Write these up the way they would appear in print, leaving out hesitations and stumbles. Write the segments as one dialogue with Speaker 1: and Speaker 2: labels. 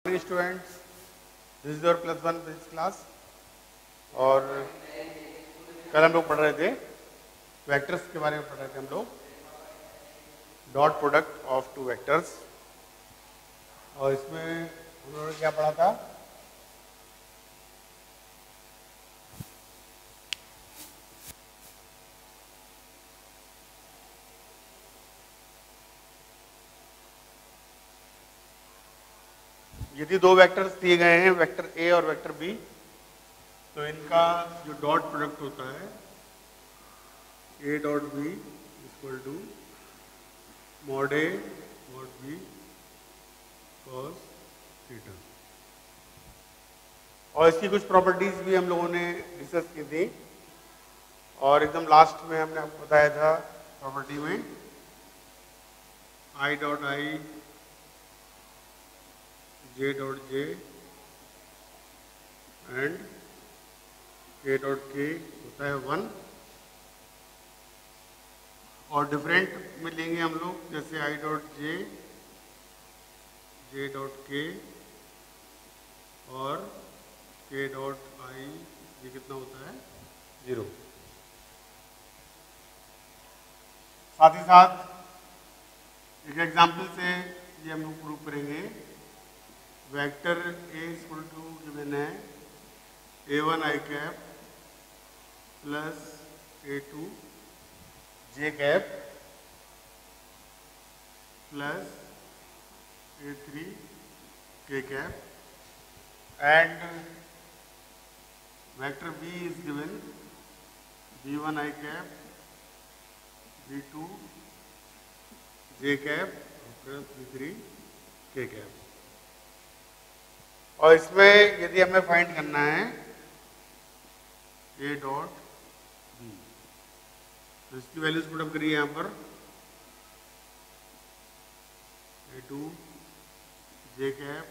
Speaker 1: Students, this is your +1 physics class. और कल हम लोग पढ़ रहे थे वेक्टर्स के बारे में पढ़ रहे थे हम लोग, dot product of two vectors. और इसमें हम लोगों ने क्या पढ़ा था? यदि दो वेक्टर्स दिए गए हैं, वेक्टर ए और वेक्टर बी, तो इनका जो डॉट प्रोडक्ट होता है A dot B equal to mod A mod B cos theta. और इसकी कुछ प्रॉपर्टीज भी हम लोगों ने डिस्कस की थी, और एकदम लास्ट में हमने आपको बताया था प्रॉपर्टी में I dot I J dot J and के डॉट के होता है 1। और डिफरेंट में लेंगे हम लोग, जैसे I dot J J dot के और के डॉट आई, ये कितना होता है 0। साथ ही साथ एक एग्जाम्पल से ये हम लोग प्रूव करेंगे। Vector A equal to given है a1 I cap plus a2 J cap plus a3 K cap, and vector B is given b1 I cap b2 J cap plus b3 K cap. और इसमें यदि हमें find करना है A dot B, तो इसकी values put up करिए यहाँ पर a2 J cap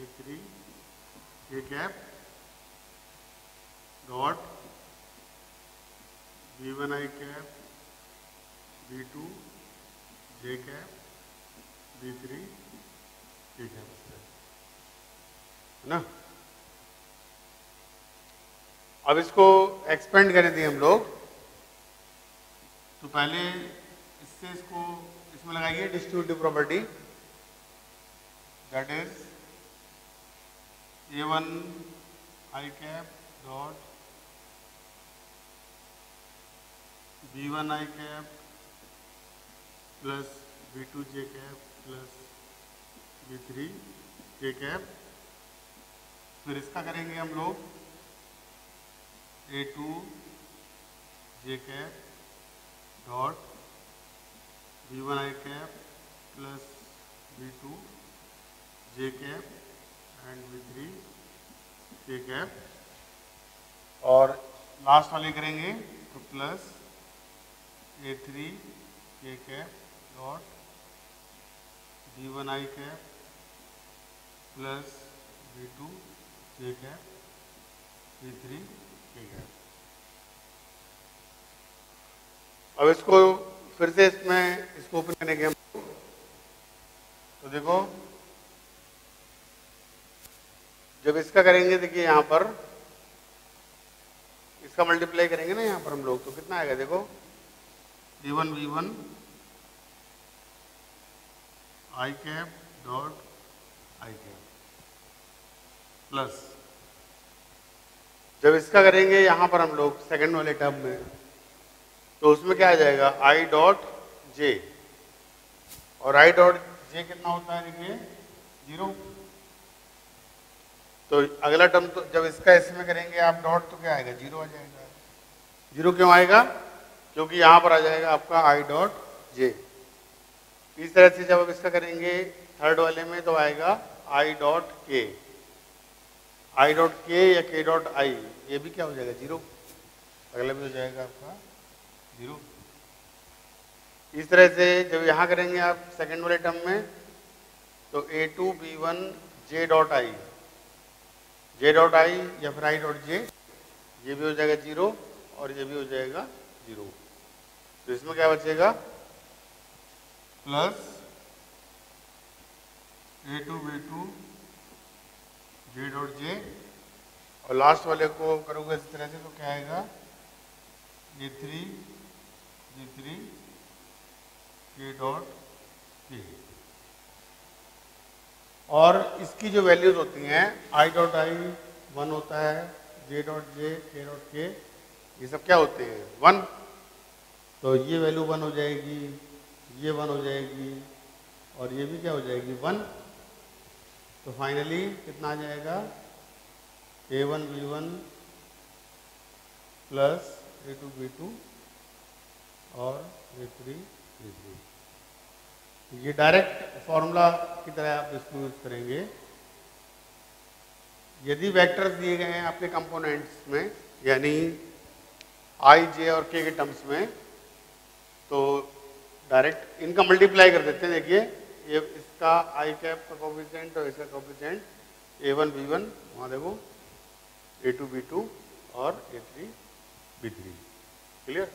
Speaker 1: a3 K cap dot b1 I cap b2 J cap b3 K cap, है ना। अब इसको एक्सपेंड करें थे हम लोग, तो पहले इससे इसको इसमें लगाइए distributive property, that is a1 I cap dot b1 I cap plus b2 J cap plus b3 K cap. फिर इसका करेंगे हम लोग a2 J cap dot b1 I cap plus b2 J cap and b3 K cap. और last वाले करेंगे तो plus a3 K cap dot b1 I cap plus b2 J cap b3 K cap. अब इसको फिर से इसको open करने के हम, तो देखो जब इसका करेंगे, देखिए यहाँ पर इसका मल्टीप्लाई करेंगे ना यहाँ पर हम लोग, तो कितना आएगा देखो a1 v1 I cap dot I cap plus, जब इसका करेंगे यहाँ पर हम लोग सेकंड वाले टर्म में, तो उसमें क्या आ जाएगा आई डॉट जे, और आई डॉट जे कितना होता है देखिए 0। तो अगला टर्म, तो जब इसका इसमें करेंगे आप डॉट, तो क्या आएगा 0 आ जाएगा। 0 क्यों आएगा? क्योंकि यहाँ पर आ जाएगा आपका आई डॉट जे। इस तरह से जब आप इसका करेंगे थर्ड वाले में, तो आएगा आई डॉट के, आई डॉट के या के डॉट आई, ये भी क्या हो जाएगा 0, अगला भी हो जाएगा आपका 0। इस तरह से जब यहाँ करेंगे आप सेकंड वाले टर्म में, तो a2 b1 J dot I या फिर आई डॉट जे, ये भी हो जाएगा 0 और ये भी हो जाएगा 0। तो इसमें क्या बचेगा plus a2 b2 J dot J, और लास्ट वाले को करोगे इस तरह से तो क्या आएगा, J3 K डॉट के। और इसकी जो वैल्यूज होती हैं I डॉट आई 1 होता है, J dot J, K dot के, ये सब क्या होते हैं 1, तो ये वैल्यू 1 हो जाएगी, ये 1 हो जाएगी, और ये भी क्या हो जाएगी 1। तो फाइनली कितना आ जाएगा, A1 B1 plus A2 B2 और A3 B3। ये डायरेक्ट फॉर्मूला की तरह आप इसको यूज करेंगे। यदि वेक्टर्स दिए गए हैं आपके कंपोनेंट्स में, यानी आई जे और के टर्म्स में, तो डायरेक्ट इनका मल्टीप्लाई कर देते हैं। देखिए ये इसका आई कैप का कोफिशिएंट और इसका कोफिशिएंट A1 B1, वहाँ देखो A2 B2 और A3 B3। क्लियर?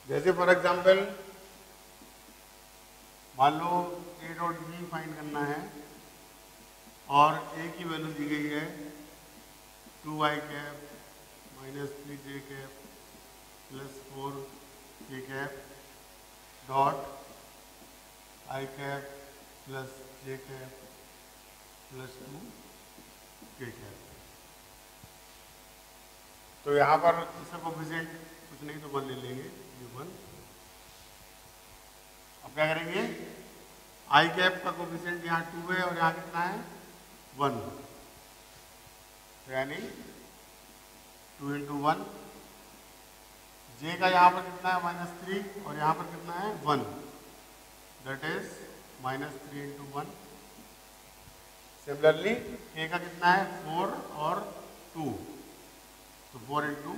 Speaker 1: जैसे फॉर एग्जाम्पल मान लो ए डॉट बी फाइंड करना है और ए की वैल्यू दी गई है 2i cap minus 3j cap plus 4k cap dot I cap plus j cap plus 2k cap. तो यहाँ पर इसका कोफिशिएंट कुछ नहीं तो 1 ले लेंगे, ये 1। अब क्या करेंगे, आई कैप का कोफिशिएंट यहाँ 2 है और यहाँ कितना है 1, तो यानी 2 × 1। जे का यहाँ पर कितना है -3 और यहाँ पर कितना है 1, दैट इज -3 × 1। सिमिलरली के का कितना है 4 और 2, तो 4 × 2,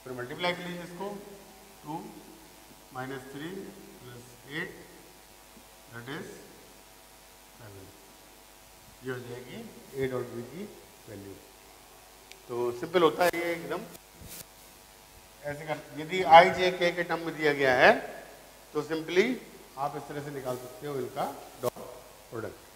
Speaker 1: फिर मल्टीप्लाई कर लीजिए इसको, 2 - 3 + 8 दैट इज 7। ये हो जाएगी ए डॉट बी की वैल्यू। तो सिंपल होता है ये एकदम ऐसे कर। यदि आई जे के टर्म में दिया गया है तो सिंपली आप इस तरह से निकाल सकते हो इनका डॉट प्रोडक्ट।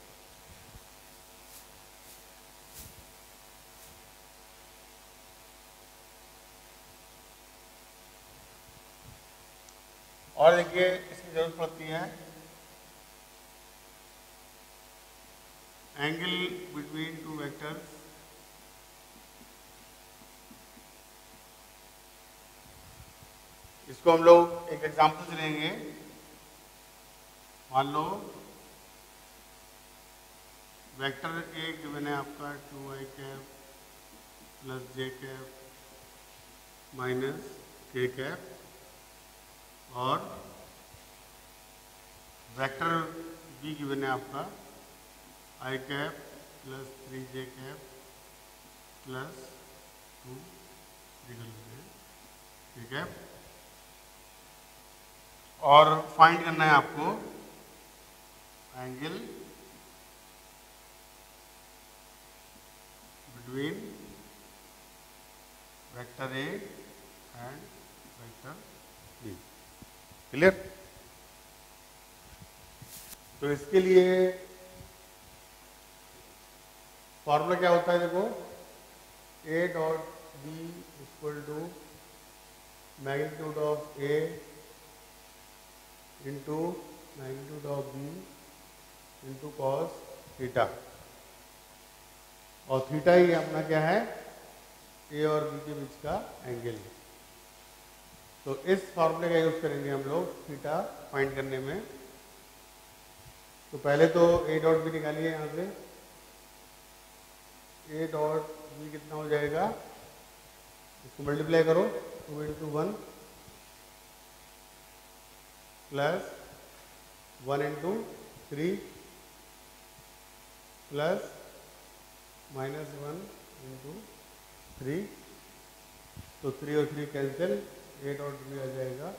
Speaker 1: और देखिए इसकी जरूरत पड़ती है एंगल बिटवीन टू वेक्टर्स। इसको हम लोग एक एग्जांपल से लेंगे। मान लो वेक्टर ए गिवन है आपका 2i cap plus j cap minus k cap, और वेक्टर बी गिवन है आपका i cap plus 3j cap plus 2 k cap, और फाइंड करना है आपको angle between vector A and vector B. Clear? तो इसके लिए फॉर्मूला क्या होता है, देखो A dot B equal to magnitude of A into magnitude of B into cos theta, और थीटा ही अपना क्या है ए और बी के बीच का एंगल। तो इस फॉर्मूले का यूज करेंगे हम लोग थीटा फाइंड करने में। तो पहले तो ए डॉट बी निकालिए यहाँ से। ए डॉट बी कितना हो जाएगा, इसको मल्टीप्लाई करो, 2 × 1 प्लस 1 × 3 प्लस -1 × 3, तो 3 और 3 कैंसिल, ए डॉट बी आ जाएगा,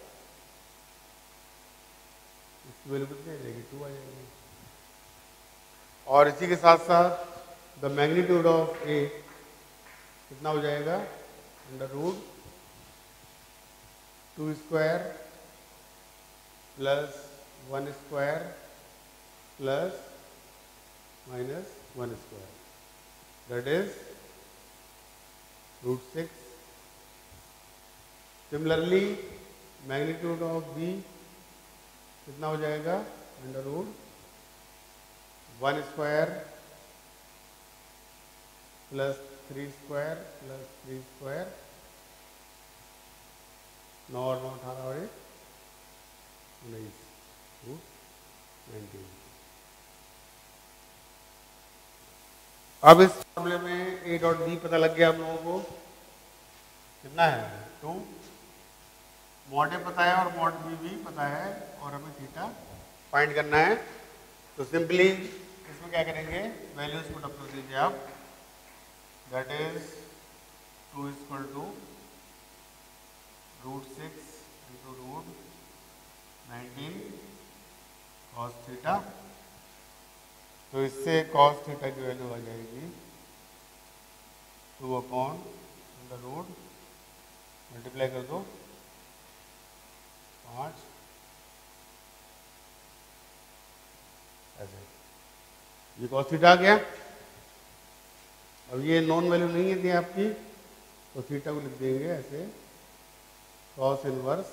Speaker 1: इसकी वैल्यू कितनी आ जाएगी 2 आ जाएगी। और इसी के साथ साथ द मैग्नीट्यूड ऑफ ए कितना हो जाएगा, under root 2 square plus 1 square plus minus 1 square, that is √6. Similarly magnitude of B कितना हो जाएगा, under root 1 square plus 3 square plus 3 square, 9 और 9 18 और 19 19. अब इस फॉर्मूले में ए डॉट बी पता लग गया हम लोगों को, कितना है 2, मॉड ए पता है और मॉड बी भी पता है, और हमें थीटा फाइंड करना है. तो सिंपली इसमें क्या करेंगे, वैल्यूज पुट अप कर दीजिए आप, that is 2 equal to √6 into root 19 cos theta. तो इससे cos थीटा की वैल्यू आ जाएगी 2 अपॉन अंडर रूट, मल्टीप्लाई कर दो 5, ऐसे ये cos थीटा आ गया. अब ये नॉन वैल्यू नहीं है थी आपकी, तो थीटा को लिख देंगे ऐसे, cos inverse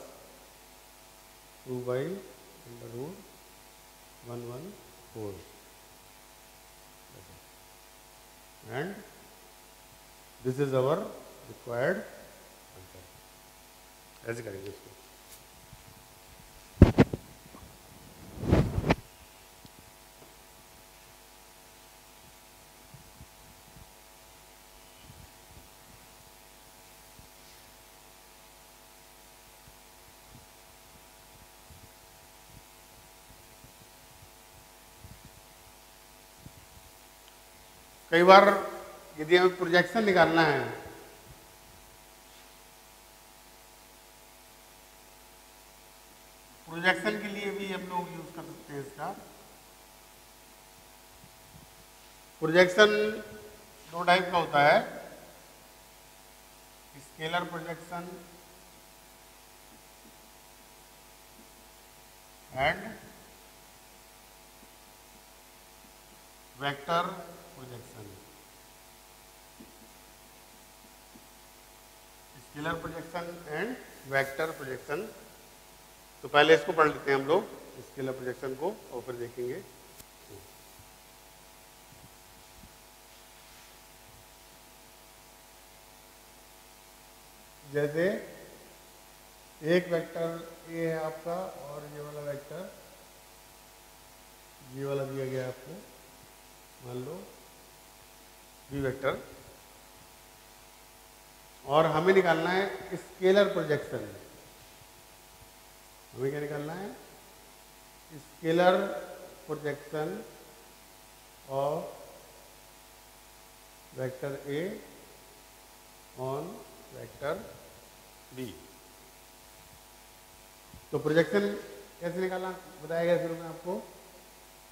Speaker 1: 2/√114, and this is our required answer. ऐसे करेंगे इसको. कई बार यदि हमें प्रोजेक्शन निकालना है, प्रोजेक्शन के लिए भी हम लोग यूज कर सकते हैं इसका. प्रोजेक्शन दो टाइप का होता है, scalar projection and vector projection. Scalar projection and vector projection. तो पहले इसको पढ़ लेते हैं हम लोग, स्केलर प्रोजेक्शन को, और फिर देखेंगे. जैसे एक वेक्टर ए है आपका, और ये वाला वेक्टर, ये वाला दिया गया आपको, मान लो बी वेक्टर, और हमें निकालना है स्केलर प्रोजेक्शन. हमें क्या निकालना है, scalar projection of vector A on vector B. तो प्रोजेक्शन कैसे निकालना बताया गया शुरू में आपको.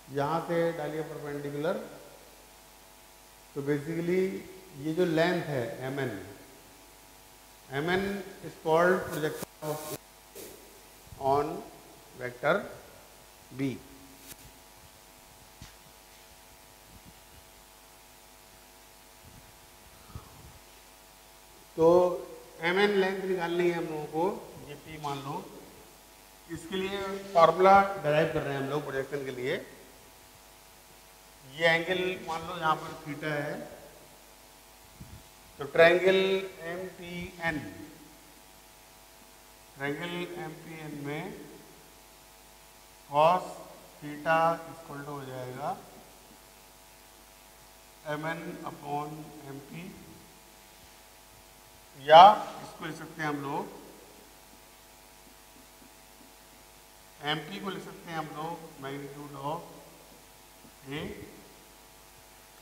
Speaker 1: यहाँ से डालिए परपेंडिकुलर. तो बेसिकली ये जो लेंथ है mn, mn is called projection of on vector B. तो mn लेंथ निकालनी है हम लोगों को, ये p मान लो. इसके लिए फॉर्मूला डिराइव कर रहे हैं हम लोग प्रोजेक्शन के लिए. ये एंगल मान लो यहाँ पर थीटा है, तो ट्रायंगल MPN, ट्रायंगल MPN में cos थीटा इक्वल टू हो जाएगा mn अपॉन MP, या इसको लिख सकते हैं हम लोग, MP को लिख सकते हैं हम लोग मैग्नीट्यूड ऑफ ए,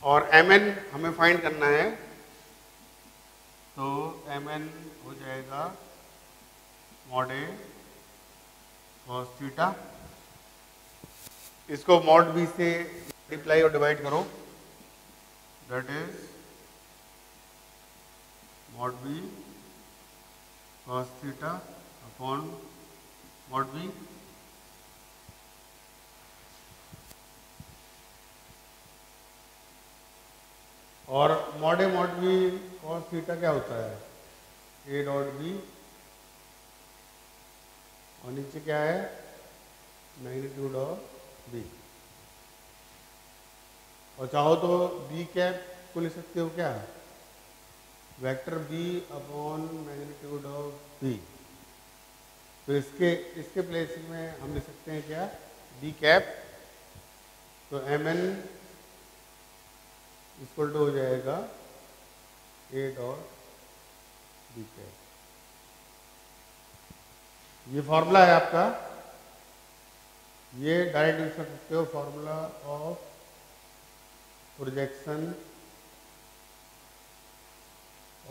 Speaker 1: और mn हमें फाइंड करना है. तो mn हो जाएगा मॉड ए cos थीटा. इसको मॉड बी से मल्टीप्लाई और डिवाइड करो, that is mod B cos theta upon mod B और mod A mod B cos theta क्या होता है, ए डॉट बी और नीचे क्या है, मैग्नीट्यूड ऑफ बी। और चाहो तो बी कैप को लिख सकते हो क्या, vector B upon magnitude of B. तो इसके प्लेस में हम लिख सकते हैं क्या, बी कैप। तो एम एन इक्वल टू हो जाएगा ए डॉट बी कैप। ये फॉर्मूला है आपका, ये डायरेक्ट यूज कर सकते हो, formula of projection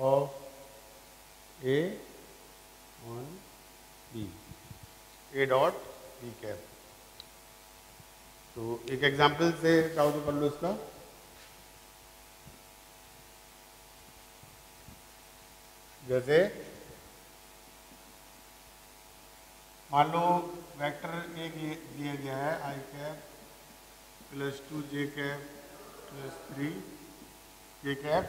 Speaker 1: of A on B, A dot B cap. तो एक एग्जाम्पल से चाहो तो कर लो इसका। जैसे मान लो वेक्टर एक दिया गया है आई कैप प्लस 2 जे कैप प्लस 3 के कैप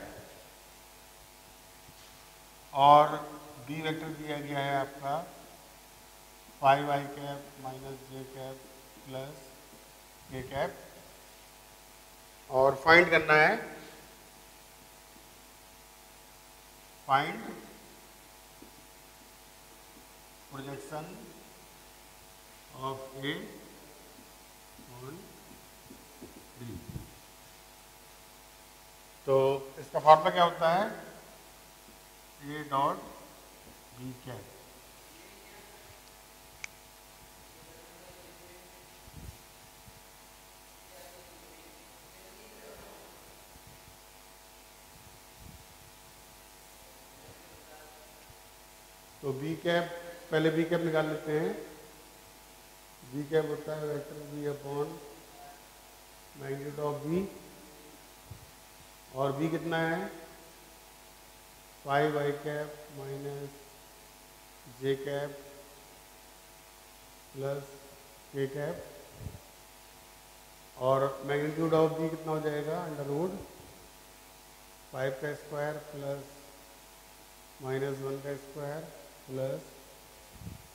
Speaker 1: और बी वेक्टर दिया गया है आपका 5 I cap minus J cap plus K cap और फाइंड करना है, find projection of A on B. तो इसका फॉर्मूला क्या होता है, ए डॉट बी कैप। तो बी कैप, पहले बी कैप निकाल लेते हैं। बी कैप होता है vector B upon magnitude of B और बी कितना है 5 I cap minus J cap plus K cap और मैग्नीट्यूड ऑफ बी कितना हो जाएगा अंडर रूट 5 का स्क्वायर प्लस माइनस 1 का स्क्वायर प्लस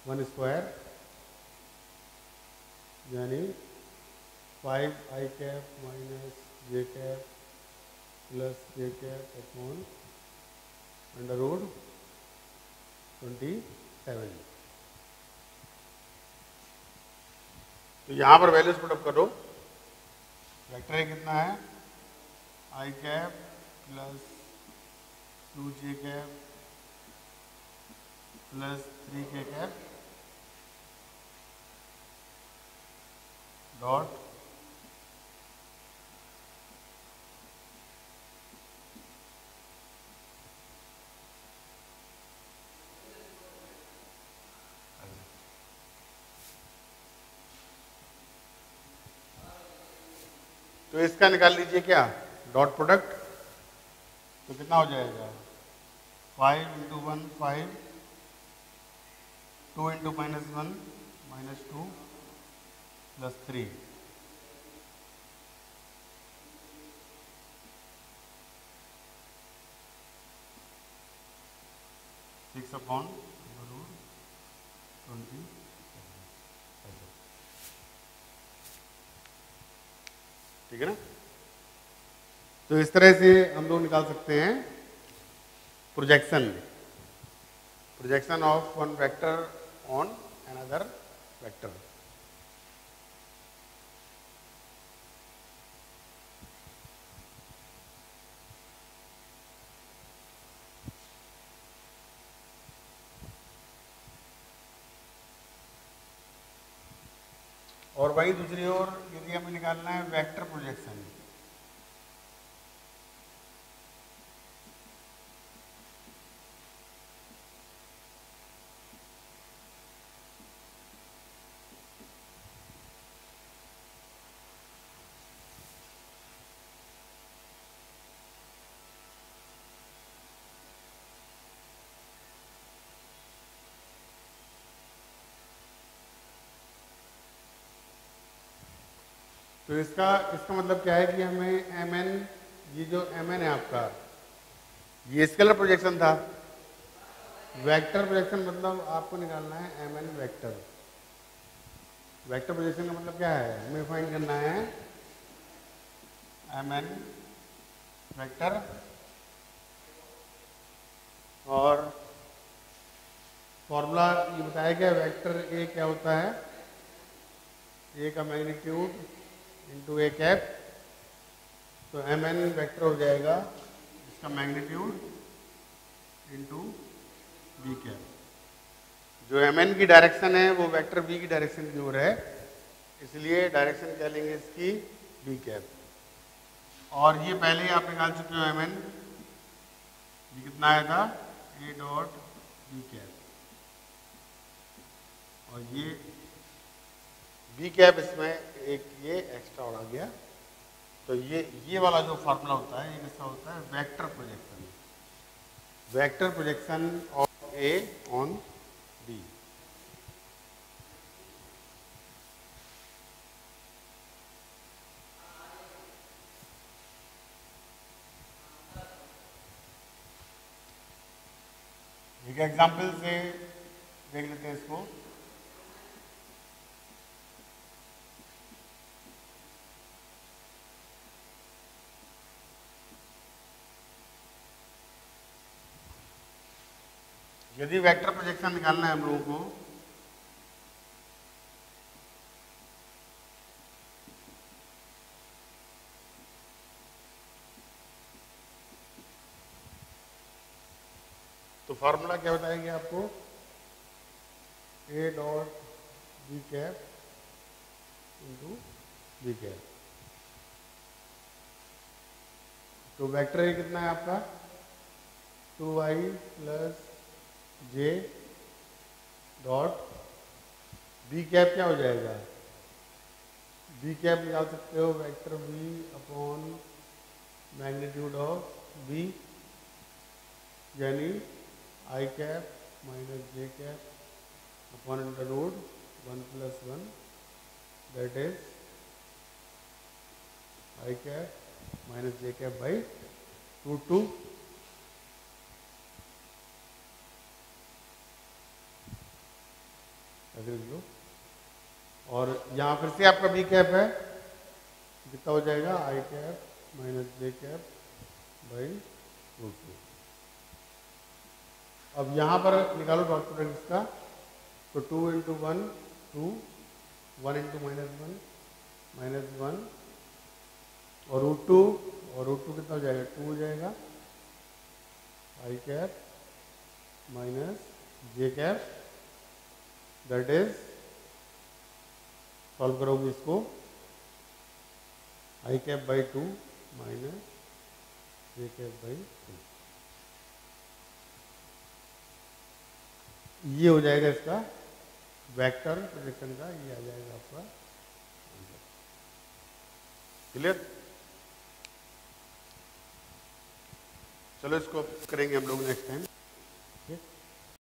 Speaker 1: 1 स्क्वायर यानी 5 I cap minus J cap plus J cap upon under root 27। तो यहाँ पर वैल्यूज पुटअप करो। वेक्टर ए कितना है आई कैप प्लस 2 जे कैप प्लस 3 के कैप डॉट तो इसका निकाल लीजिए क्या डॉट प्रोडक्ट। तो कितना हो जाएगा 5 into 1 5 2 into minus 1 minus 2 plus 3 6 upon 20। ठीक है ना। तो इस तरह से हम लोग निकाल सकते हैं projection of one vector on another vector. और वही दूसरी ओर यदि हमें निकालना है वेक्टर प्रोजेक्शन, तो इसका मतलब क्या है कि हमें एम एन, ये जो एम एन है आपका, ये स्केलर प्रोजेक्शन था। वेक्टर प्रोजेक्शन मतलब आपको निकालना है M N vector. Vector projection का मतलब क्या है, हमें फाइंड करना है एम एन वेक्टर, और फॉर्मूला ये बताया गया, वेक्टर ए क्या होता है, ए का मैग्नीट्यूड इंटू ए कैप। तो एम एन वेक्टर हो जाएगा इसका मैग्नीट्यूड इंटू बी कैप। जो एम एन की डायरेक्शन है वो वेक्टर बी की डायरेक्शन की ओर है, इसलिए डायरेक्शन क्या लेंगे इसकी, बी कैप। और ये पहले ही आप निकाल चुके हो एम एन, ये कितना आया था, ए डॉट बी कैप, और ये बी कैप इसमें एक ये एक्स्ट्रा और आ गया। तो ये वाला जो फार्मूला होता है ये किसका होता है, vector projection, vector projection of A on B. एक एग्जाम्पल से देख लेते हैं इसको। यदि वेक्टर प्रोजेक्शन निकालना है हम लोगों को, तो फॉर्मूला क्या बताएंगे आपको, A dot B cap into B cap. तो वेक्टर ए कितना है आपका, 2i plus J dot B cap क्या हो जाएगा, बी कैप निकाल सकते हो vector B upon magnitude of B, यानी I cap minus J cap upon under root 1 plus 1, that is I cap minus J cap by root 2। लो, और यहाँ फिर से आपका बी कैप है, कितना हो जाएगा, I cap minus J cap by root 2। अब यहाँ पर निकालो डॉट प्रोडक्ट इसका, तो 2 इंटू 1 2, 1 इंटू माइनस वन और रूट 2, और रूट 2 कितना हो जाएगा, 2 हो जाएगा, I cap minus J cap, that is, solve करोगे इसको, I cap by 2 minus J cap by 2, ये हो जाएगा इसका वेक्टर प्रोजेक्शन का, ये आ जाएगा आपका क्लियर। चलो इसको करेंगे हम लोग नेक्स्ट टाइम।